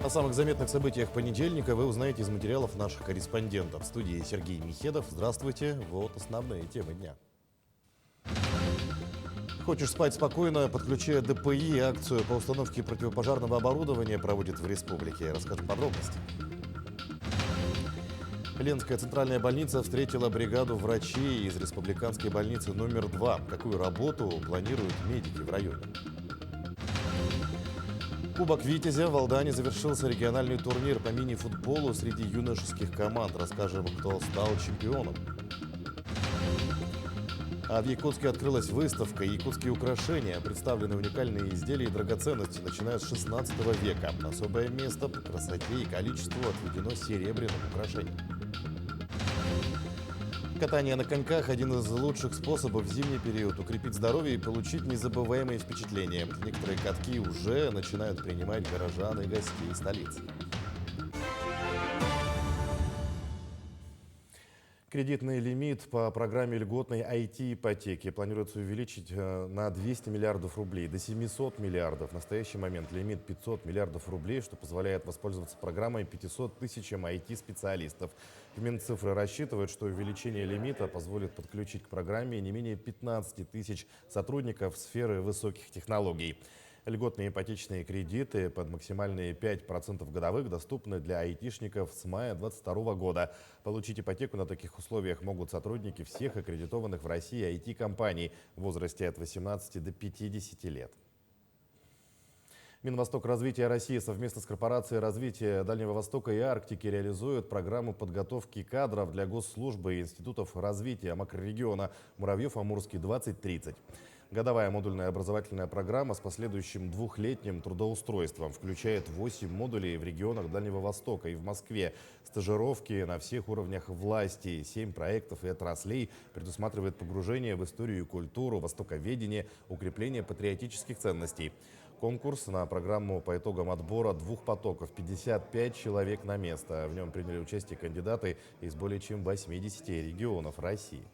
О самых заметных событиях понедельника вы узнаете из материалов наших корреспондентов. В студии Сергей Михедов. Здравствуйте. Вот основные темы дня. Хочешь спать спокойно, подключая ДПИ. Акцию по установке противопожарного оборудования проводит в республике. Расскажем подробности. Ленская центральная больница встретила бригаду врачей из республиканской больницы номер 2. Какую работу планируют медики в районе? Кубок «Витязя» в Алдане завершился региональный турнир по мини-футболу среди юношеских команд. Расскажем, кто стал чемпионом. А в Якутске открылась выставка «Якутские украшения». Представлены уникальные изделия и драгоценности, начиная с 16 века. Особое место по красоте и количеству отведено серебряным украшениям. Катание на коньках – один из лучших способов в зимний период укрепить здоровье и получить незабываемые впечатления. Некоторые катки уже начинают принимать горожан и гостей столицы. Кредитный лимит по программе льготной IT-ипотеки планируется увеличить на 200 миллиардов рублей до 700 миллиардов. В настоящий момент лимит 500 миллиардов рублей, что позволяет воспользоваться программой 500 тысячам IT-специалистов. Минцифры рассчитывают, что увеличение лимита позволит подключить к программе не менее 15 тысяч сотрудников сферы высоких технологий. Льготные ипотечные кредиты под максимальные 5% годовых доступны для айтишников с мая 2022 года. Получить ипотеку на таких условиях могут сотрудники всех аккредитованных в России IT-компаний в возрасте от 18 до 50 лет. Минвосток развития России совместно с Корпорацией развития Дальнего Востока и Арктики реализует программу подготовки кадров для госслужбы и институтов развития макрорегиона Муравьев-Амурский 2030. Годовая модульная образовательная программа с последующим двухлетним трудоустройством включает 8 модулей в регионах Дальнего Востока и в Москве. Стажировки на всех уровнях власти, 7 проектов и отраслей предусматривает погружение в историю и культуру, востоковедение, укрепление патриотических ценностей. Конкурс на программу по итогам отбора 2 потоков, 55 человек на место. В нем приняли участие кандидаты из более чем 80 регионов России.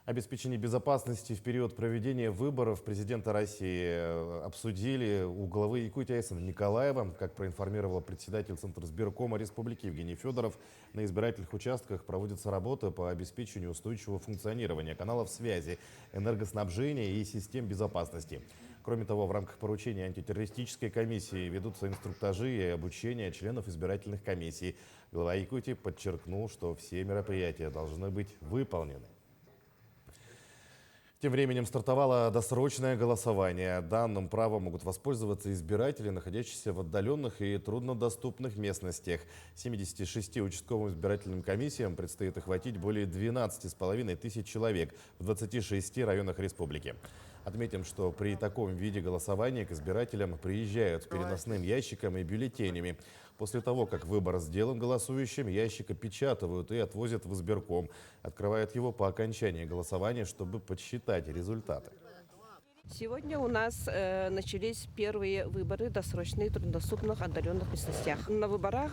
Обеспечение безопасности в период проведения выборов президента России обсудили у главы Якутии Айсена Николаева. Как проинформировал председатель Центра избиркома Республики Евгений Федоров, на избирательных участках проводится работа по обеспечению устойчивого функционирования каналов связи, энергоснабжения и систем безопасности. Кроме того, в рамках поручения антитеррористической комиссии ведутся инструктажи и обучение членов избирательных комиссий. Глава Якутии подчеркнул, что все мероприятия должны быть выполнены. Тем временем стартовало досрочное голосование. Данным правом могут воспользоваться избиратели, находящиеся в отдаленных и труднодоступных местностях. 76 участковым избирательным комиссиям предстоит охватить более 12,5 тысяч человек в 26 районах республики. Отметим, что при таком виде голосования к избирателям приезжают с переносным ящиком и бюллетенями. После того, как выбор сделан голосующим, ящик опечатывают и отвозят в избирком. Открывают его по окончании голосования, чтобы подсчитать результаты. Сегодня у нас начались первые выборы досрочные в труднодоступных отдаленных местностях. На выборах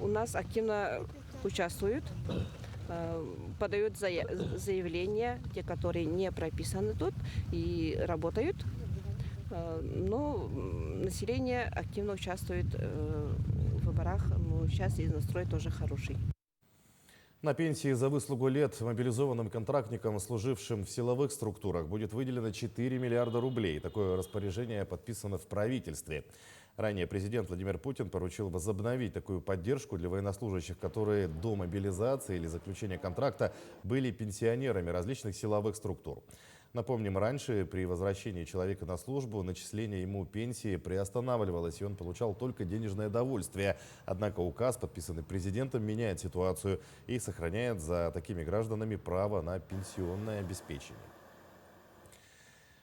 у нас активно участвуют, подают заявления, те, которые не прописаны тут и работают. Но население активно участвует в выборах. Сейчас и настрой тоже хороший. На пенсии за выслугу лет мобилизованным контрактникам, служившим в силовых структурах, будет выделено 4 миллиарда рублей. Такое распоряжение подписано в правительстве. Ранее президент Владимир Путин поручил возобновить такую поддержку для военнослужащих, которые до мобилизации или заключения контракта были пенсионерами различных силовых структур. Напомним, раньше при возвращении человека на службу начисление ему пенсии приостанавливалось, и он получал только денежное довольствие. Однако указ, подписанный президентом, меняет ситуацию и сохраняет за такими гражданами право на пенсионное обеспечение.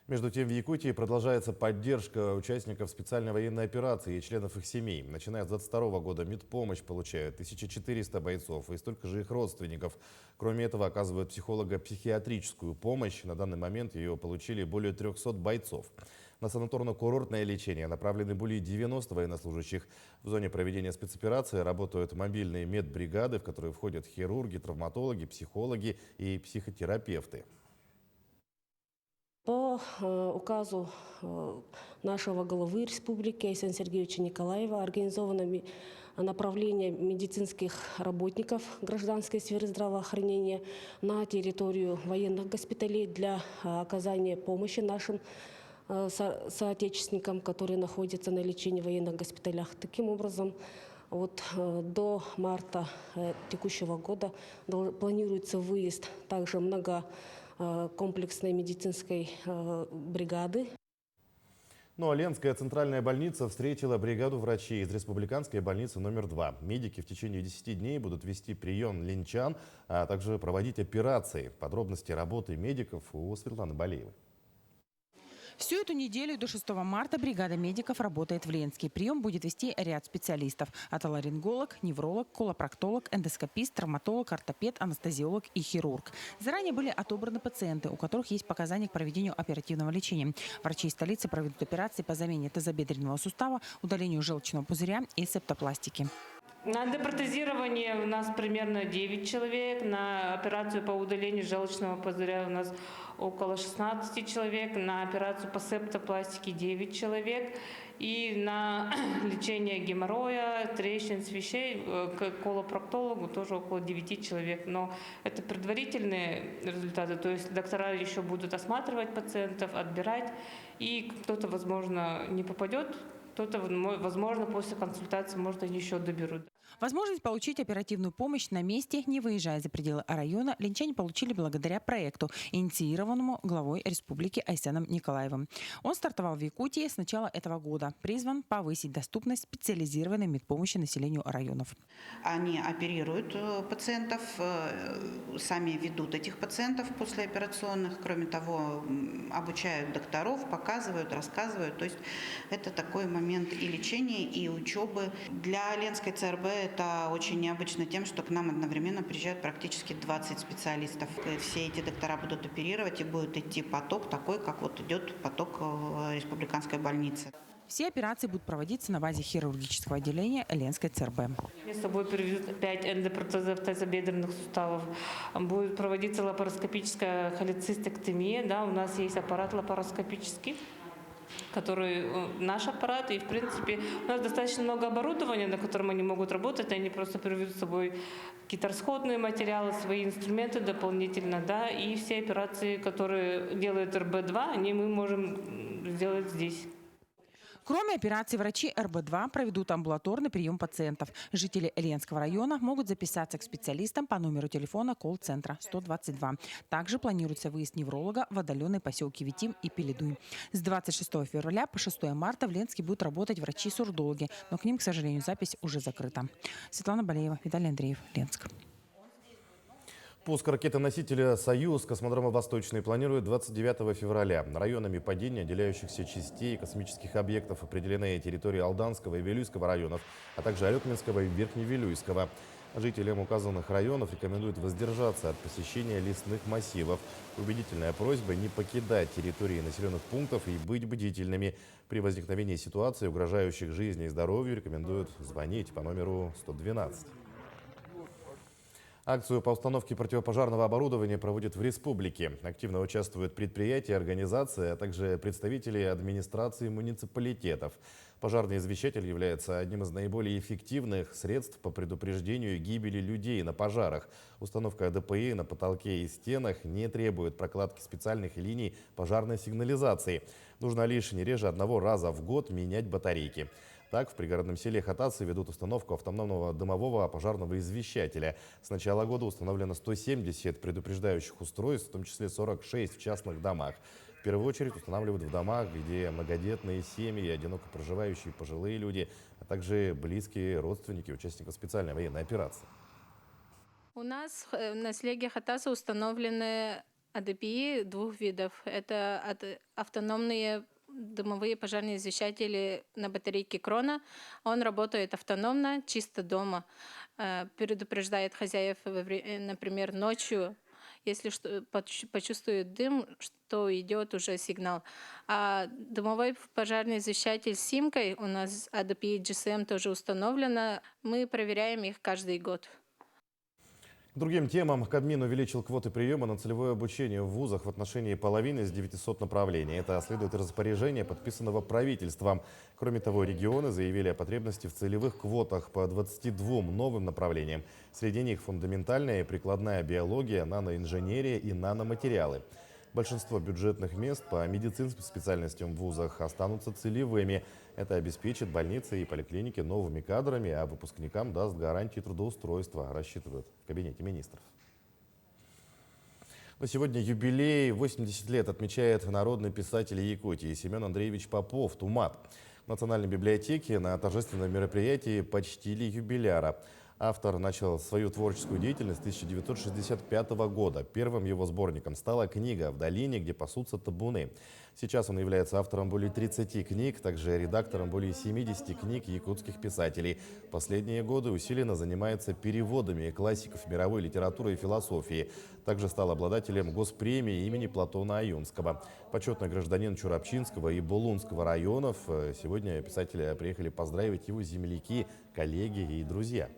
Между тем, в Якутии продолжается поддержка участников специальной военной операции и членов их семей. Начиная с 2022 года медпомощь получают 1400 бойцов и столько же их родственников. Кроме этого, оказывают психолого-психиатрическую помощь. На данный момент ее получили более 300 бойцов. На санаторно-курортное лечение направлены более 90 военнослужащих. В зоне проведения спецоперации работают мобильные медбригады, в которые входят хирурги, травматологи, психологи и психотерапевты. По По указу нашего главы республики Айсена Сергеевича Николаева организовано направление медицинских работников гражданской сферы здравоохранения на территорию военных госпиталей для оказания помощи нашим соотечественникам, которые находятся на лечении в военных госпиталях. Таким образом, до марта текущего года планируется выезд также многокомплексной медицинской бригады. Ну а Ленская центральная больница встретила бригаду врачей из республиканской больницы номер 2. Медики в течение 10 дней будут вести прием ленчан, а также проводить операции. Подробности работы медиков у Светланы Балеевой. Всю эту неделю до 6 марта бригада медиков работает в Ленске. Прием будет вести ряд специалистов. Отоларинголог, невролог, колопроктолог, эндоскопист, травматолог, ортопед, анестезиолог и хирург. Заранее были отобраны пациенты, у которых есть показания к проведению оперативного лечения. Врачи столицы проведут операции по замене тазобедренного сустава, удалению желчного пузыря и септопластики. На эндопротезирование у нас примерно 9 человек, на операцию по удалению желчного пузыря у нас около 16 человек, на операцию по септопластике 9 человек и на лечение геморроя, трещин, свищей к колопроктологу тоже около 9 человек. Но это предварительные результаты, то есть доктора еще будут осматривать пациентов, отбирать, и кто-то, возможно, не попадет, кто-то, возможно, после консультации, может, они еще доберут. Возможность получить оперативную помощь на месте, не выезжая за пределы района, ленчане получили благодаря проекту, инициированному главой республики Айсеном Николаевым. Он стартовал в Якутии с начала этого года. Призван повысить доступность специализированной медпомощи населению районов. Они оперируют пациентов, сами ведут этих пациентов послеоперационных. Кроме того, обучают докторов, показывают, рассказывают. То есть это такой момент и лечения, и учебы. Для Ленской ЦРБ это очень необычно тем, что к нам одновременно приезжают практически 20 специалистов. Все эти доктора будут оперировать, и будет идти поток такой, как вот идет поток в республиканской больнице. Все операции будут проводиться на базе хирургического отделения Ленской ЦРБ. С собой привезут 5 эндопротезов тазобедренных суставов. Будет проводиться лапароскопическая холецистектомия. Да, у нас есть аппарат лапароскопический, который наш аппарат, и в принципе у нас достаточно много оборудования, на котором они могут работать, они просто привезут с собой какие-то расходные материалы, свои инструменты дополнительно, да, и все операции, которые делает РБ-2, мы можем сделать здесь. Кроме операций, врачи РБ-2 проведут амбулаторный прием пациентов. Жители Ленского района могут записаться к специалистам по номеру телефона колл-центра 122. Также планируется выезд невролога в отдаленные поселки Витим и Пеледуй. С 26 февраля по 6 марта в Ленске будут работать врачи-сурдологи, но к ним, к сожалению, запись уже закрыта. Светлана Балеева, Виталий Андреев, Ленск. Пуск ракеты-носителя «Союз» космодрома «Восточный» планируют 29 февраля. Районами падения отделяющихся частей космических объектов определены территории Алданского и Вилюйского районов, а также Алекминского и Верхневилюйского. Жителям указанных районов рекомендуют воздержаться от посещения лесных массивов. Убедительная просьба не покидать территории населенных пунктов и быть бдительными. При возникновении ситуации, угрожающих жизни и здоровью, рекомендуют звонить по номеру 112. Акцию по установке противопожарного оборудования проводят в республике. Активно участвуют предприятия, организации, а также представители администрации муниципалитетов. Пожарный извещатель является одним из наиболее эффективных средств по предупреждению гибели людей на пожарах. Установка АДПИ на потолке и стенах не требует прокладки специальных линий пожарной сигнализации. Нужно лишь не реже одного раза в год менять батарейки. Так, в пригородном селе Хатацы ведут установку автономного дымового пожарного извещателя. С начала года установлено 170 предупреждающих устройств, в том числе 46 в частных домах. В первую очередь устанавливают в домах, где многодетные семьи, одиноко проживающие пожилые люди, а также близкие родственники участников специальной военной операции. У нас на селе Хатаса установлены АДПИ двух видов. Это автономные дымовые пожарные извещатели на батарейке Крона. Он работает автономно, чисто дома. Предупреждает хозяев, например, ночью. Если почувствует дым, что идет уже сигнал. А дымовой пожарный извещатель с симкой, у нас ADPI GSM тоже установлено. Мы проверяем их каждый год. Другим темам Кабмин увеличил квоты приема на целевое обучение в вузах в отношении половины из 900 направлений. Это следует из распоряжения, подписанного правительством. Кроме того, регионы заявили о потребности в целевых квотах по 22 новым направлениям. Среди них фундаментальная и прикладная биология, наноинженерия и наноматериалы. Большинство бюджетных мест по медицинским специальностям в вузах останутся целевыми. Это обеспечит больницы и поликлиники новыми кадрами, а выпускникам даст гарантии трудоустройства, рассчитывают в кабинете министров. Но сегодня юбилей. 80 лет отмечает народный писатель Якутии Семен Андреевич Попов, Тумат. В Национальной библиотеке на торжественном мероприятии почтили юбиляра. Автор начал свою творческую деятельность с 1965 года. Первым его сборником стала книга «В долине, где пасутся табуны». Сейчас он является автором более 30 книг, также редактором более 70 книг якутских писателей. Последние годы усиленно занимается переводами классиков мировой литературы и философии. Также стал обладателем госпремии имени Платона Аюнского. Почетный гражданин Чурапчинского и Булунского районов. Сегодня писатели приехали поздравить его земляки, коллеги и друзья.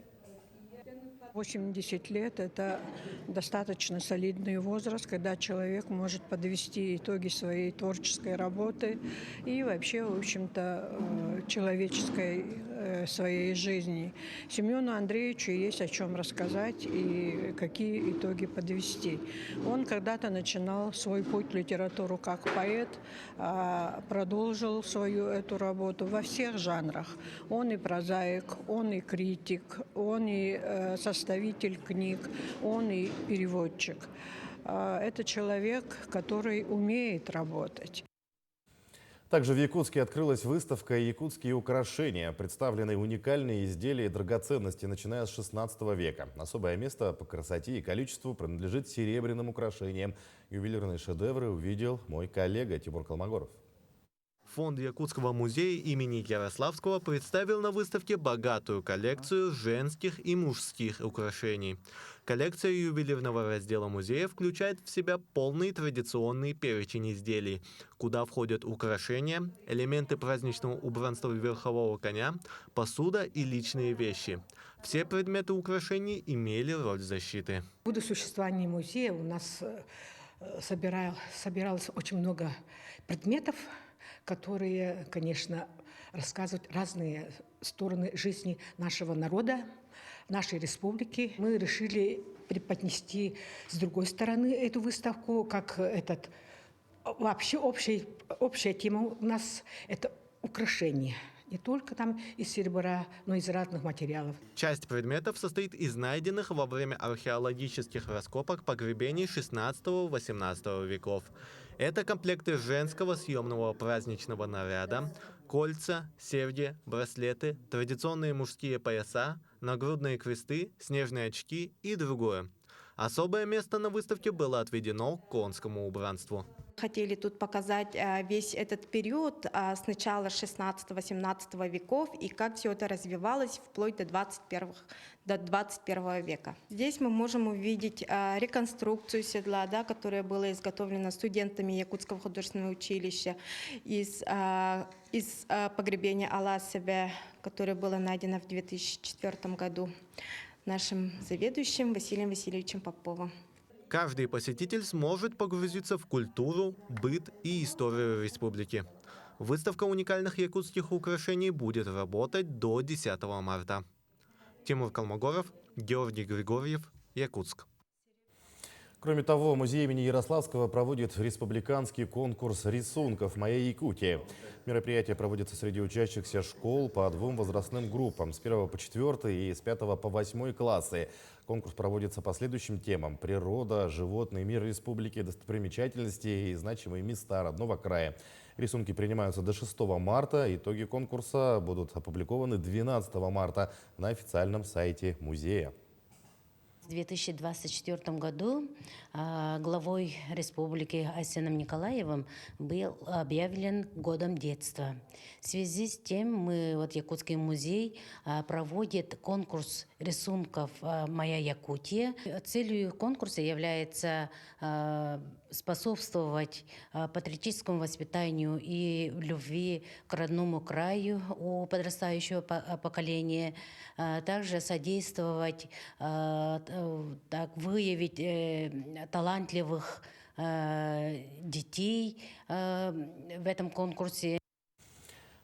80 лет – это достаточно солидный возраст, когда человек может подвести итоги своей творческой работы и вообще, в общем-то, человеческой своей жизни. Семену Андреевичу есть о чем рассказать и какие итоги подвести. Он когда-то начинал свой путь в литературу как поэт, продолжил свою эту работу во всех жанрах. Он и прозаик, он и критик, он и составитель книг, он и переводчик. Это человек, который умеет работать. Также в Якутске открылась выставка «Якутские украшения». Представлены уникальные изделия и драгоценности, начиная с 16 века. Особое место по красоте и количеству принадлежит серебряным украшениям. Ювелирные шедевры увидел мой коллега Тимур Колмогоров. Фонд Якутского музея имени Ярославского представил на выставке богатую коллекцию женских и мужских украшений. Коллекция ювелирного раздела музея включает в себя полный традиционный перечень изделий, куда входят украшения, элементы праздничного убранства верхового коня, посуда и личные вещи. Все предметы украшений имели роль защиты. В годы существования музея у нас собиралось очень много предметов, которые, конечно, рассказывают разные стороны жизни нашего народа, нашей республики. Мы решили преподнести с другой стороны эту выставку, как вообще общая тема у нас – это украшения. Не только там из серебра, но и из разных материалов. Часть предметов состоит из найденных во время археологических раскопок погребений 16-18 веков. Это комплекты женского съемного праздничного наряда, кольца, серьги, браслеты, традиционные мужские пояса, нагрудные кресты, снежные очки и другое. Особое место на выставке было отведено конскому убранству. Хотели тут показать весь этот период с начала 16-17 веков и как все это развивалось вплоть до 21 века. Здесь мы можем увидеть реконструкцию седла, которая была изготовлена студентами Якутского художественного училища из погребения Аласове, которое было найдено в 2004 году нашим заведующим Василием Васильевичем Поповым. Каждый посетитель сможет погрузиться в культуру, быт и историю республики. Выставка уникальных якутских украшений будет работать до 10 марта. Тимур Колмогоров, Георгий Григорьев, Якутск. Кроме того, музей имени Ярославского проводит республиканский конкурс рисунков «Моя Якутия». Мероприятие проводится среди учащихся школ по 2 возрастным группам с 1 по 4 и с 5 по 8 классы. Конкурс проводится по следующим темам: природа, животный мир республики, достопримечательности и значимые места родного края. Рисунки принимаются до 6 марта. Итоги конкурса будут опубликованы 12 марта на официальном сайте музея. В 2024 году главой республики Арсеном Николаевым был объявлен годом детства. В связи с тем Якутский музей проводит конкурс рисунков «Моя Якутия». Целью конкурса является способствовать патриотическому воспитанию и любви к родному краю у подрастающего поколения, также содействовать, выявить талантливых детей в этом конкурсе.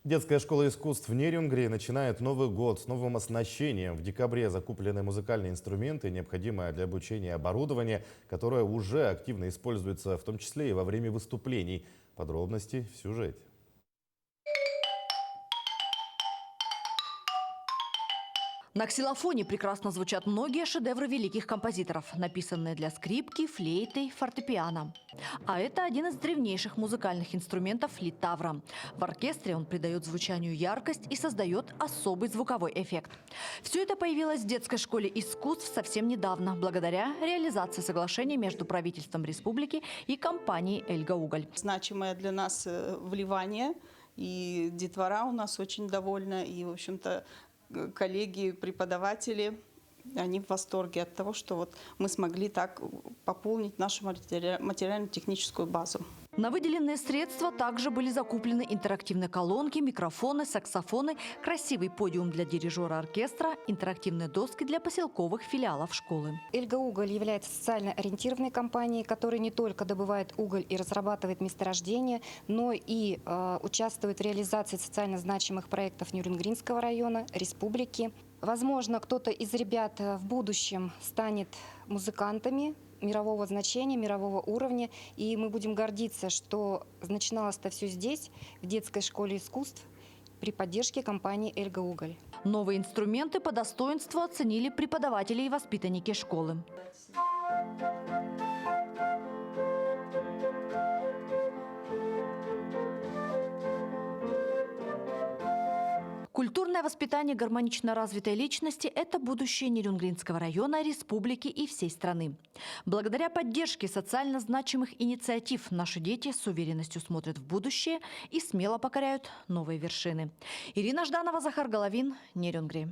Детская школа искусств в Нерюнгри начинает Новый год с новым оснащением. В декабре закуплены музыкальные инструменты, необходимое для обучения оборудование, которое уже активно используется, в том числе и во время выступлений. Подробности в сюжете. На ксилофоне прекрасно звучат многие шедевры великих композиторов, написанные для скрипки, флейты, фортепиано. А это один из древнейших музыкальных инструментов литавра. В оркестре он придает звучанию яркость и создает особый звуковой эффект. Все это появилось в детской школе искусств совсем недавно, благодаря реализации соглашения между правительством республики и компанией «Эльга Уголь». Значимое для нас вливание, и детвора у нас очень довольна, и, в общем-то, коллеги, преподаватели, они в восторге от того, что мы смогли так пополнить нашу материально-техническую базу. На выделенные средства также были закуплены интерактивные колонки, микрофоны, саксофоны, красивый подиум для дирижера оркестра, интерактивные доски для поселковых филиалов школы. «Эльга Уголь» является социально ориентированной компанией, которая не только добывает уголь и разрабатывает месторождения, но и участвует в реализации социально значимых проектов Нерюнгринского района, республики. Возможно, кто-то из ребят в будущем станет музыкантами мирового значения, мирового уровня. И мы будем гордиться, что начиналось-то все здесь, в детской школе искусств, при поддержке компании «Эльга Уголь». Новые инструменты по достоинству оценили преподаватели и воспитанники школы. Культурное воспитание гармонично развитой личности – это будущее Нерюнгринского района, республики и всей страны. Благодаря поддержке социально значимых инициатив наши дети с уверенностью смотрят в будущее и смело покоряют новые вершины. Ирина Жданова, Захар Головин, Нерюнгри.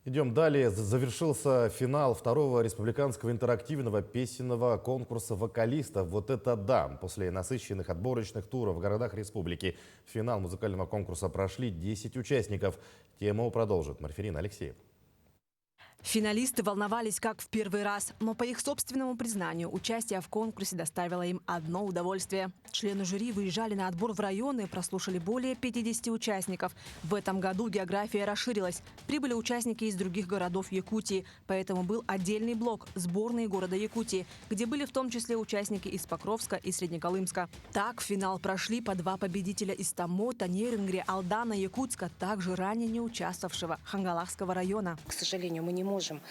Идем далее. Завершился финал второго республиканского интерактивного песенного конкурса вокалистов «Вот это да!». После насыщенных отборочных туров в городах республики в финал музыкального конкурса прошли 10 участников. Тему продолжит Марферина Алексеева. Финалисты волновались как в первый раз, но по их собственному признанию участие в конкурсе доставило им одно удовольствие. Члены жюри выезжали на отбор в районы, прослушали более 50 участников. В этом году география расширилась. Прибыли участники из других городов Якутии, поэтому был отдельный блок «Сборные города Якутии», где были в том числе участники из Покровска и Среднеколымска. Так в финал прошли по 2 победителя из Тамота, Нерюнгри, Алдана, Якутска, также ранее не участвовавшего Хангалахского района. К сожалению, мы не можем,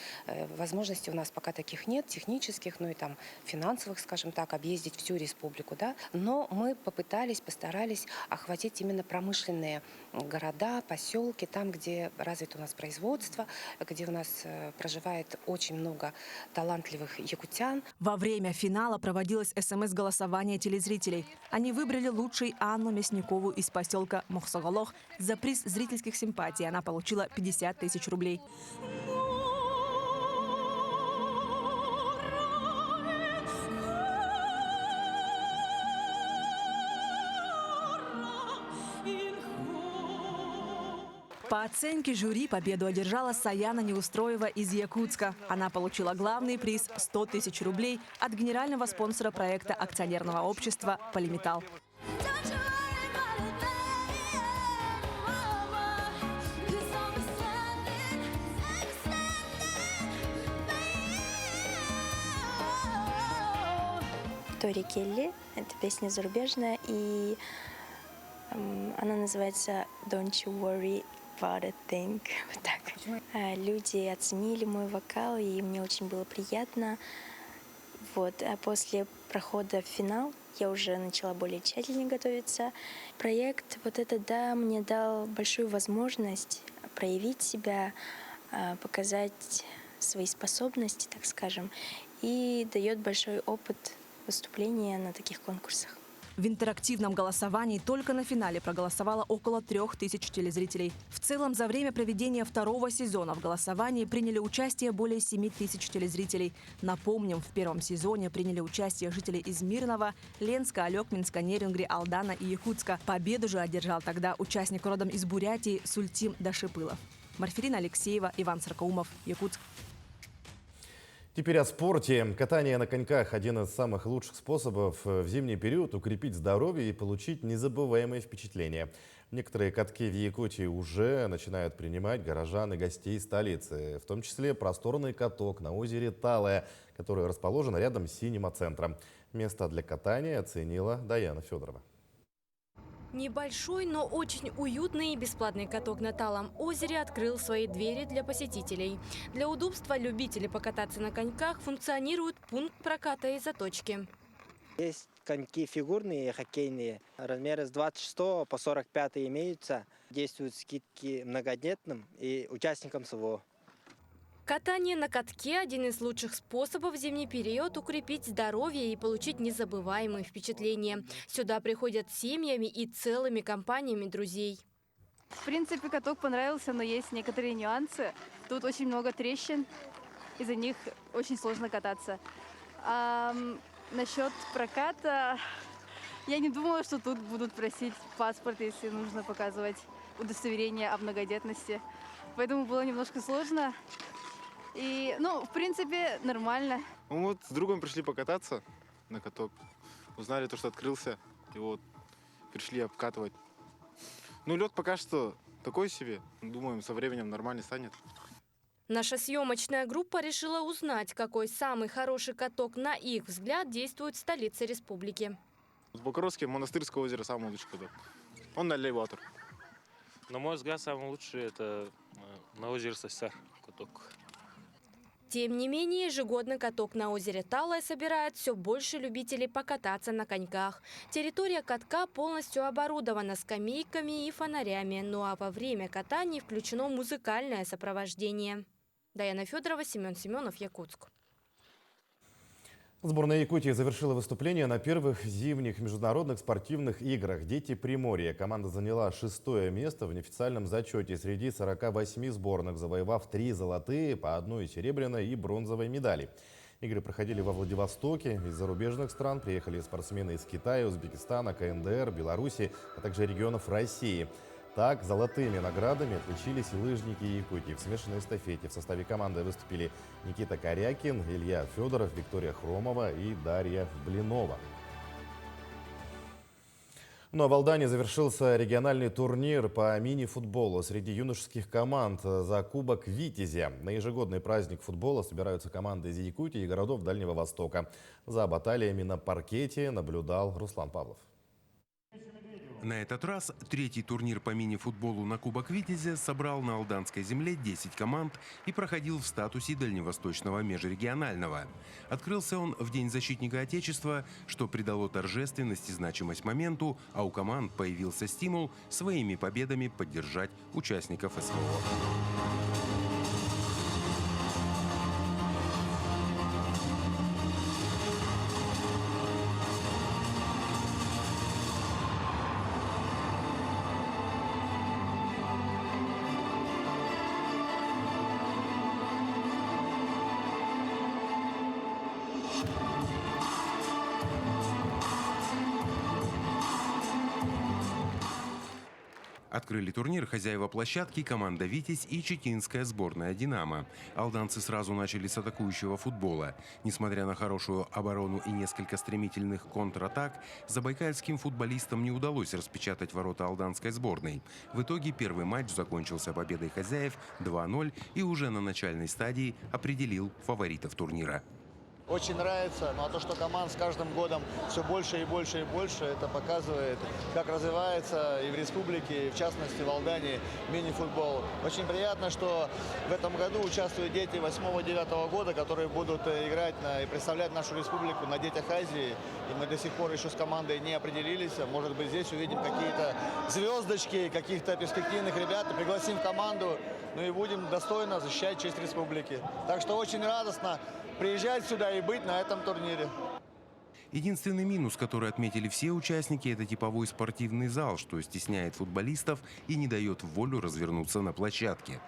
возможностей у нас пока таких нет, технических, ну и там финансовых, скажем так, объездить всю республику, да. Но мы постарались охватить именно промышленные города, поселки, там, где развито у нас производство, где у нас проживает очень много талантливых якутян. Во время финала проводилось СМС-голосование телезрителей. Они выбрали лучшей Анну Мясникову из поселка Мохсоголох. За приз зрительских симпатий она получила 50 тысяч рублей. По оценке жюри победу одержала Саяна Неустроева из Якутска. Она получила главный приз – 100 тысяч рублей от генерального спонсора проекта акционерного общества «Полиметалл». Тори Келли. Это песня зарубежная, и она называется «Don't you worry about a thing». Вот так. Люди оценили мой вокал, и мне очень было приятно. Вот. А после прохода в финал я уже начала более тщательно готовиться. Проект «Вот это да» мне дал большую возможность проявить себя, показать свои способности, так скажем. и дает большой опыт выступления на таких конкурсах. В интерактивном голосовании только на финале проголосовало около 3000 телезрителей. В целом, за время проведения второго сезона в голосовании приняли участие более 7000 телезрителей. Напомним, в первом сезоне приняли участие жители из Мирного, Ленска, Алекминска, Нерюнгри, Алдана и Якутска. Победу же одержал тогда участник родом из Бурятии Сультим Дашипылов. Марферина Алексеева, Иван Саркаумов, Якутск. Теперь о спорте. Катание на коньках – один из самых лучших способов в зимний период укрепить здоровье и получить незабываемые впечатления. Некоторые катки в Якутии уже начинают принимать горожан и гостей столицы, в том числе просторный каток на озере Талая, который расположен рядом с Синема-центром. Место для катания оценила Даяна Федорова. Небольшой, но очень уютный и бесплатный каток на Талом озере открыл свои двери для посетителей. Для удобства любителей покататься на коньках функционирует пункт проката и заточки. Есть коньки фигурные, хоккейные. Размеры с 26 по 45 имеются. Действуют скидки многодетным и участникам СВО. Катание на катке – один из лучших способов в зимний период укрепить здоровье и получить незабываемые впечатления. Сюда приходят семьями и целыми компаниями друзей. В принципе, каток понравился, но есть некоторые нюансы. Тут очень много трещин, из-за них очень сложно кататься. Насчет проката, я не думала, что тут будут просить паспорт, если нужно показывать удостоверение о многодетности. Поэтому было немножко сложно. И, в принципе, нормально. Мы вот с другом пришли покататься на каток. Узнали то, что открылся. И вот пришли обкатывать. Лед пока что такой себе. Думаем, со временем нормально станет. Наша съемочная группа решила узнать, какой самый хороший каток, на их взгляд, действует в столице республики. В Бокоровске Монастырское озеро самый лучший каток. Он на элеватор. На мой взгляд, самый лучший это на озере Сосяр каток. Тем не менее, ежегодно каток на озере Талая собирает все больше любителей покататься на коньках. Территория катка полностью оборудована скамейками и фонарями, ну а во время катания включено музыкальное сопровождение. Даяна Федорова, Семен Семенов, Якутск. Сборная Якутии завершила выступление на первых зимних международных спортивных играх «Дети Приморья». Команда заняла 6-е место в неофициальном зачете среди 48 сборных, завоевав 3 золотые, по 1 серебряной и бронзовой медали. Игры проходили во Владивостоке. Из зарубежных стран приехали спортсмены из Китая, Узбекистана, КНДР, Беларуси, а также регионов России. Так, золотыми наградами отличились и лыжники Якутии. В смешанной эстафете в составе команды выступили Никита Корякин, Илья Федоров, Виктория Хромова и Дарья Блинова. Ну а в Алдане завершился региональный турнир по мини-футболу среди юношеских команд за Кубок Витязя. На ежегодный праздник футбола собираются команды из Якутии и городов Дальнего Востока. За баталиями на паркете наблюдал Руслан Павлов. На этот раз третий турнир по мини-футболу на Кубок Витязя собрал на алданской земле 10 команд и проходил в статусе дальневосточного межрегионального. Открылся он в День защитника Отечества, что придало торжественность и значимость моменту, а у команд появился стимул своими победами поддержать участников СВО. Открыли турнир хозяева площадки команда «Витязь» и читинская сборная «Динамо». Алданцы сразу начали с атакующего футбола. Несмотря на хорошую оборону и несколько стремительных контратак, забайкальским футболистам не удалось распечатать ворота алданской сборной. В итоге первый матч закончился победой хозяев 2-0 и уже на начальной стадии определил фаворитов турнира. Очень нравится, а то, что команд с каждым годом все больше и больше и больше, это показывает, как развивается и в республике, и в частности в Алдане мини-футбол. Очень приятно, что в этом году участвуют дети 8-9 года, которые будут играть и представлять нашу республику на Детях Азии. И мы до сих пор еще с командой не определились. Может быть, здесь увидим какие-то звездочки, каких-то перспективных ребят, пригласим в команду, и будем достойно защищать честь республики. Так что очень радостно приезжать сюда и и быть на этом турнире. Единственный минус, который отметили все участники, это типовой спортивный зал, что стесняет футболистов и не дает волю развернуться на площадке.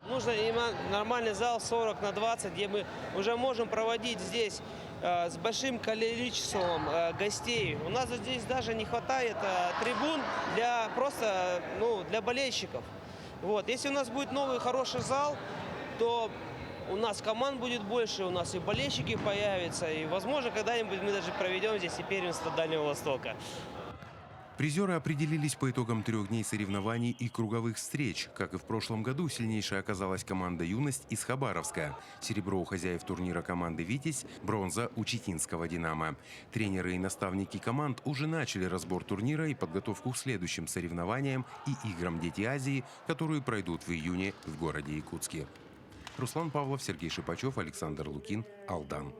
Нужно именно нормальный зал 40 на 20, где мы уже можем проводить здесь с большим количеством гостей. У нас здесь даже не хватает трибун для просто для болельщиков. Вот. Если у нас будет новый хороший зал, то у нас команд будет больше, у нас и болельщики появятся, и, возможно, когда-нибудь мы даже проведем здесь и первенство Дальнего Востока. Призеры определились по итогам 3 дней соревнований и круговых встреч. Как и в прошлом году, сильнейшей оказалась команда «Юность» из Хабаровска. Серебро у хозяев турнира команды «Витязь», бронза у читинского «Динамо». Тренеры и наставники команд уже начали разбор турнира и подготовку к следующим соревнованиям и играм «Дети Азии», которые пройдут в июне в городе Якутске. Руслан Павлов, Сергей Шипачев, Александр Лукин, Алдан.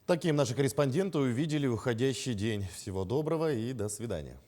Таким наши корреспонденты увидели уходящий день. Всего доброго и до свидания.